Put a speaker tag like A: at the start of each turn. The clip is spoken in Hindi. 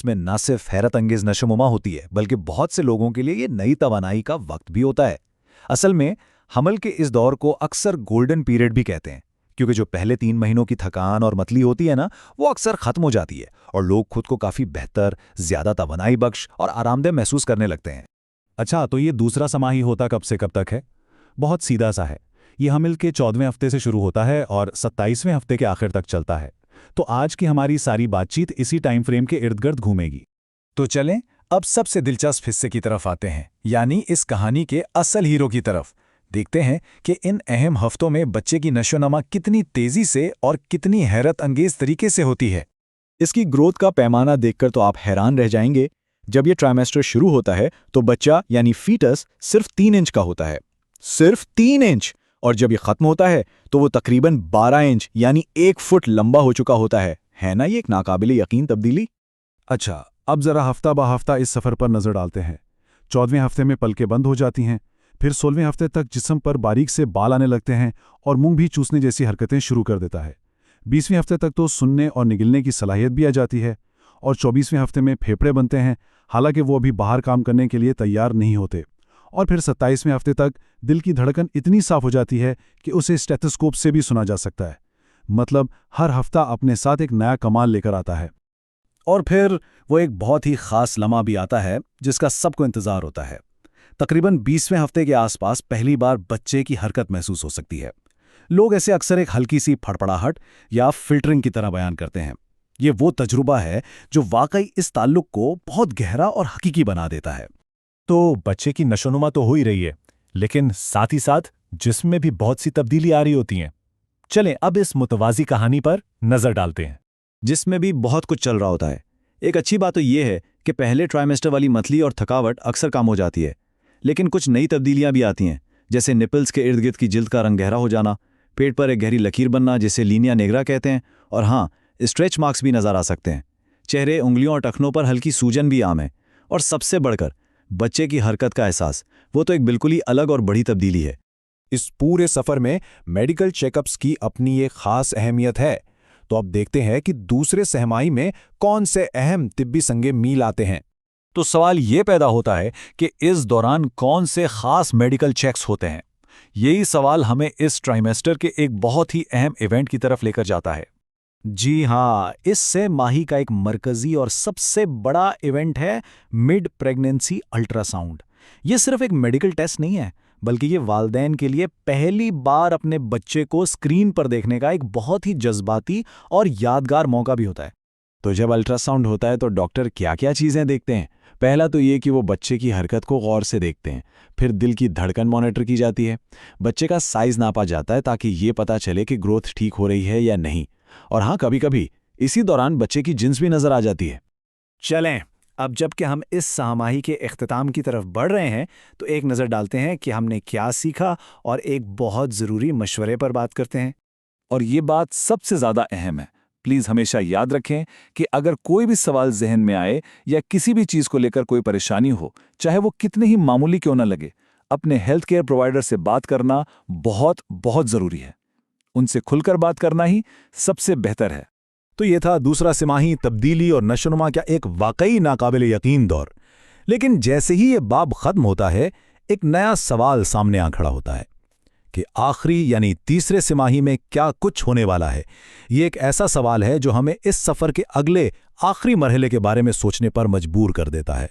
A: इसमें न सिर्फ हैरत अंगेज नशोनुमा होती है, बल्कि बहुत से लोगों के लिए ये नई तवानाई का वक्त भी होता है। असल में हमल के इस दौर को अक्सर गोल्डन पीरियड भी कहते हैं, क्योंकि जो पहले 3 महीनों की थकान और मतली होती है ना, वो अक्सर खत्म हो जाती है और लोग खुद को काफ़ी बेहतर, ज़्यादा तवानाई बख्श और आरामदेह महसूस करने लगते हैं।
B: अच्छा, तो ये दूसरा समाही होता कब से कब तक है? बहुत सीधा सा है। ये हमिल के 14वें हफ्ते से शुरू होता है और 27वें हफ्ते के आखिर तक चलता है। तो आज की हमारी सारी बातचीत इसी टाइम फ्रेम के इर्द गिर्द घूमेगी।
A: तो चलें अब सबसे दिलचस्प हिस्से की तरफ आते हैं, यानी इस कहानी के असल हीरो की तरफ। देखते हैं कि इन अहम हफ्तों में बच्चे की नशोनमा कितनी तेजी से और कितनी हैरत अंगेज तरीके से होती है। इसकी ग्रोथ का पैमाना देखकर तो आप हैरान रह जाएंगे। जब ये ट्राइमेस्टर शुरू होता है तो बच्चा यानी फीटस सिर्फ 3 इंच का होता है, सिर्फ 3 इंच। और जब ये खत्म होता है तो वो तकरीबन 12 इंच यानी 1 फुट लंबा हो चुका होता है ना ये एक नाकाबिले यकीन तब्दीली।
B: अच्छा, अब जरा हफ्ता ब हफ्ता इस सफ़र पर नज़र डालते हैं। 14वें हफ्ते में पलकें बंद हो जाती हैं, फिर 16वें हफ्ते तक जिस्म पर बारीक से बाल आने लगते हैं और मुंह भी चूसने जैसी हरकतें शुरू कर देता है। 20वें हफ्ते तक तो सुनने और निगलने की सलाहियत भी आ जाती है और 24वें हफ्ते में फेफड़े बनते हैं, हालांकि वो अभी बाहर काम करने के लिए तैयार नहीं होते। और फिर 27वें हफ्ते तक दिल की धड़कन इतनी साफ हो जाती है कि उसे स्टेथोस्कोप से भी सुना जा सकता है। मतलब हर हफ्ता अपने साथ एक नया कमाल लेकर आता है।
A: और फिर वो एक बहुत ही खास लम्हा भी आता है जिसका सबको इंतजार होता है। तकरीबन 20वें हफ्ते के आसपास पहली बार बच्चे की हरकत महसूस हो सकती है। लोग ऐसे अक्सर एक हल्की सी फड़फड़ाहट या फिल्टरिंग की तरह बयान करते हैं। ये वो तजुर्बा है जो वाकई इस ताल्लुक को बहुत गहरा और हकीकी बना देता है।
B: तो बच्चे की नशोनुमा तो हो ही रही है, लेकिन साथ ही साथ जिस्म में भी बहुत सी तब्दीली आ रही होती हैं। चलें अब इस मुतवाज़ी कहानी पर नज़र डालते हैं,
A: जिसमें भी बहुत कुछ चल रहा होता है। एक अच्छी बात तो ये है कि पहले ट्राइमेस्टर वाली मतली और थकावट अक्सर कम हो जाती है, लेकिन कुछ नई तब्दीलियां भी आती हैं, जैसे निपल्स के इर्द गिर्द की जिल्द का रंग गहरा हो जाना, पेट पर एक गहरी लकीर बनना जिसे लीनिया नेग्रा कहते हैं, और हाँ, स्ट्रेच मार्क्स भी नज़र आ सकते हैं। चेहरे, उंगलियों और टखनों पर हल्की सूजन भी आम है। और सबसे बढ़कर बच्चे की हरकत का एहसास, वो तो एक बिल्कुल ही अलग और बड़ी तब्दीली है।
C: इस पूरे सफ़र में मेडिकल चेकअप्स की अपनी एक खास अहमियत है। तो अब देखते हैं कि दूसरे सहमाही में कौन से अहम तिब्बी संगे मील आते हैं।
A: तो सवाल ये पैदा होता है कि इस दौरान कौन से खास मेडिकल चेक्स होते हैं। यही सवाल हमें इस ट्राइमेस्टर के एक बहुत ही अहम इवेंट की तरफ लेकर जाता है। जी हाँ, इससे माही का एक मरकजी और सबसे बड़ा इवेंट है मिड प्रेगनेंसी अल्ट्रासाउंड। ये सिर्फ एक मेडिकल टेस्ट नहीं है, बल्कि ये वालिदैन के लिए पहली बार अपने बच्चे को स्क्रीन पर देखने का एक बहुत ही जज्बाती और यादगार मौका भी होता है। तो जब अल्ट्रासाउंड होता है तो डॉक्टर क्या क्या चीज़ें देखते हैं? पहला तो ये कि वो बच्चे की हरकत को गौर से देखते हैं। फिर दिल की धड़कन मॉनिटर की जाती है, बच्चे का साइज नापा जाता है ताकि ये पता चले कि ग्रोथ ठीक हो रही है या नहीं। और हाँ, कभी कभी इसी दौरान बच्चे की जिन्स भी नजर आ जाती है। चलें अब जबकि हम इस सहमाही के इख्तिताम की तरफ बढ़ रहे हैं, तो एक नज़र डालते हैं कि हमने क्या सीखा और एक बहुत ज़रूरी मशवरे पर बात करते हैं। और ये बात सबसे ज़्यादा अहम है। प्लीज़ हमेशा याद रखें कि अगर कोई भी सवाल जहन में आए या किसी भी चीज़ को लेकर कोई परेशानी हो, चाहे वो कितने ही मामूली क्यों ना लगे, अपने हेल्थ केयर प्रोवाइडर से बात करना बहुत बहुत ज़रूरी है। उनसे खुलकर बात करना ही सबसे बेहतर है।
C: तो ये था दूसरा तिमाही तब्दीली और नशोनुमा का एक वाकई नाकाबिले यकीन दौर। लेकिन जैसे ही ये बाब खत्म होता है, एक नया सवाल सामने आ खड़ा होता है कि आखिरी यानी तीसरे तिमाही में क्या कुछ होने वाला है। ये एक ऐसा सवाल है जो हमें इस सफ़र के अगले आखिरी मरहले के बारे में सोचने पर मजबूर कर देता है।